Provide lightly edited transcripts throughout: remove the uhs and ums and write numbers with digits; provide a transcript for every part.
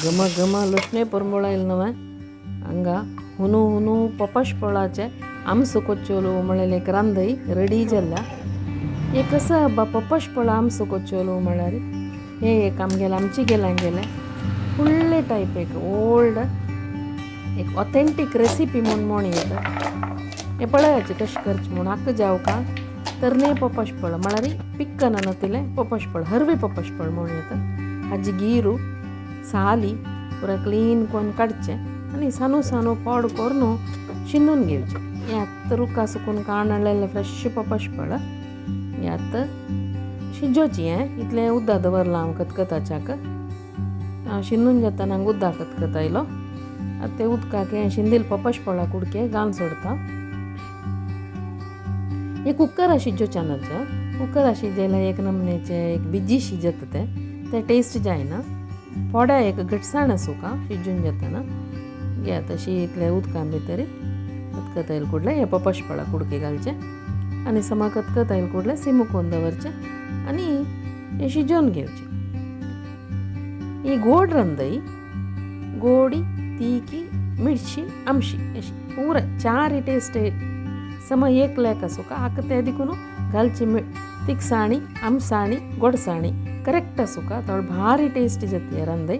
घम घम लसणे परंबोळा इल नव हंगा हुनु हुनु पपाश फळाचे आमसो कोच्चोलो म्हळ्यार एक रांदई रेडी जाल्ला एक कसं बा पपाश फळ आमसो कोच्चोलो म्हळ्यार हे एक आमगेले आमची गेले फुल्ले टायप एक ओल्ड एक ऑथेंटीक रेसिपी म्हूण येता हे पळयाचे कशें करचें म्हूण आख्ख जाव का तरणे पपाश फळ म्हळ्यार पिक्कन नतिले पपाश फळ हरवे पपाश फळ म्हूण येता हाजी गीरू साली पुरा क्लीन करून काडचें आनी सानू सानू पॉड करून शिंदून घेवचें हे आतां रुका सुकून काणलेले फ्रेश पपाश फळ हे आतां शिजोवची इतलें उदक दवरलां हांव खतखताच्याक हांव शिंदून जेतना उदक खतखत आयलो आतां ते उदकाक हें शिंदिल्ले पपाश फळा कुडके घालून सोडता हे कुकर शिजोवचें नज कुकर शिजयल्यार एक नमनेचे एक बिजी शिजता ते टेस्ट जायना थोड्या एक घटसाण आसूं का शिजून जेतना घे तशी इतले उदकां भितर खतखत आयल कुडले हे पपाश फळा कुडके घालचें आनी समा खतखत आयल कुडले सिमुकून दवरचें आनी हे शिजोवन घेवचें ही गोड रांदई गोडी तीखी मिर्ची आमशी अशी पुरा चार टेस्ट सम एक लेक आसूं का आख्ख ते देखून घालची तिखसाणी आमसाणी गोडसाणी करेक्ट आसूं का थोडं भारी टेस्टी जाती रांदई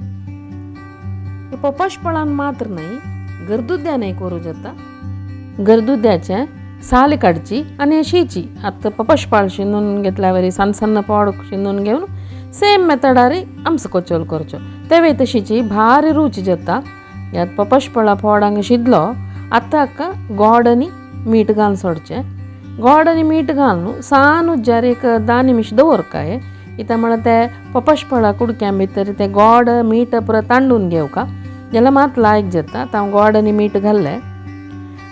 हे पपाश फळान मात्र नाही गरदुद्यानय करूं जाता गरदुद्याचे साल काडची आनी शिची आतां पपाश फळ शिंदून घेतल्या वरी सन्न सन्न पॉड शिंदून घेवन सेम मेथडार आमचो कोचोल करचो तेवे तशीची भारी रुच जाता ह्यात पपाश फळा पॉडांक शिजलो आतां हाका गोड आनी मीठ घालून सोडचें गोड आनी मीठ घालून सानू जार एक 10 निमिश दवरकाय इता म्हळ्यार ते पपाश फळा कुडक्यां भितर ते गोड मीठ पुरो तांडून घेवका जाल्यार मात लायक जाता हांव गोड आनी मीठ घाल्लें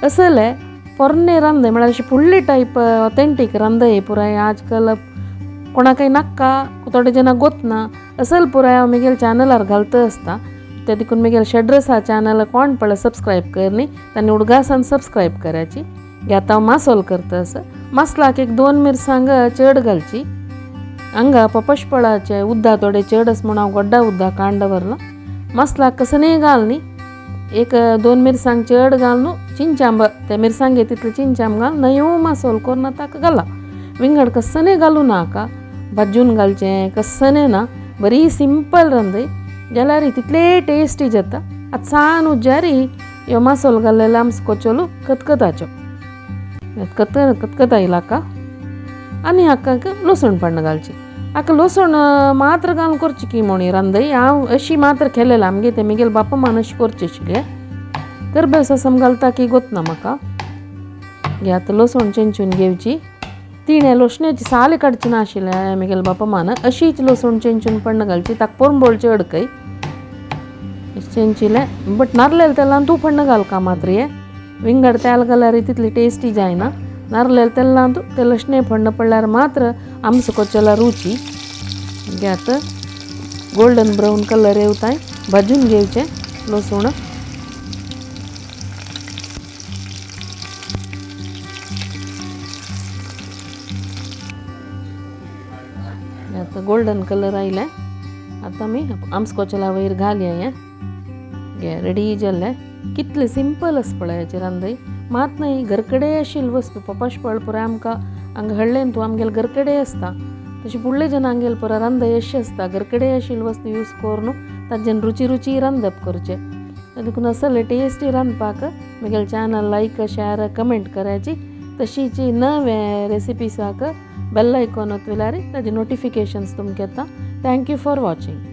असले पोरणे रांदे म्हळ्यार अशी फुडली टायप ऑथेंटीक रांदय पुराय आजकाल कोणाकय नाका थोडे जाणां गोतना असल पुराय हांव म्हगेल्या चॅनलार घालता आसता ते देखून म्हगेल्या शेड्रसा चॅनल कोण पळय सबस्क्रायब करनी तांणी उडगासान सबस्क्रायब करायची आतां हांव मासोल करता आसा मासलाक एक 2 मिरसांग चड घालची हांगा पपाश फळाचे उद्दा थोडे चड आसा म्हूण हांव गड्डा उद्दा काण दवरलां मासलाक कसनय घालनी एक 2 मिरसांग चड घालून चिंचांब ते मिरसांगे तितले चिंचांब घाल न्हू मासोल करून ताका घाला विंगड कसनय घालूं नाका भाजून घालचें कसनय ना बरी सिंपल रांदय जाल्यार तितले टेस्टी जाता आतां सानू जारी ह्यो मासोल घाल्लेलो आमचो कोचोलो खतखताच्यो खतखत आयला हाका आनी हाका लसूण पण्ण घालची हाका लसूण मात्र घालून करची की म्हूण रांदय हांव अशी मात्र केलेलें आमगे ते म्हगेले बापा मान अशी करची आशिल्ले करबेस आसम घालता की गोतना म्हाका हे आतां लसूण चिंचून घेवची तिणें लसण्याची साल काडची नाशिल्लें म्हगेले बापा मान अशीच लसूण चिंचून पण्ण घालची ताका परंबोळ चड खंय चिंचिलें बट नारलेले तेलान तूं पण्ण घालका मात्र हे विंगड तेल घाल्यार तितली टेस्टी जायना नारलेले तेलान तूं ते लसणे पण्ण पडल्यार मात्र आमचो कोचोला रुची घे आतां गोल्डन ब्रावन कलर येवताय भाजून घेवचें लसूण आतां गोल्डन कलर आयलें आतां आमी आमचो कोचोला वयर घालया हें घे रेडी जाल्लें कितलें सिंपल आसा पळय हेचें रांदय मात न्हय घरकडे आशिल्ली वस्तू पपाश फळ पुराय आमकां हांगा हाडलें तूं आमगेले घरकडे आसता तशी फुडले जनांगेले पुराय रांदय अशी आसता घरकडे आशिल्ली वस्तू यूज करून ताजें रुची रांदप करचें देखून असले टेस्टी रांदपाक म्हगेले चॅनल लायक शेअर कमेंट करायची तशीच नवे रेसिपीसाक बेल आयकॉन ओतविल्यार ताजे नोटिफिकेशन्स तुमकां येता थँक्यू फॉर वॉचिंग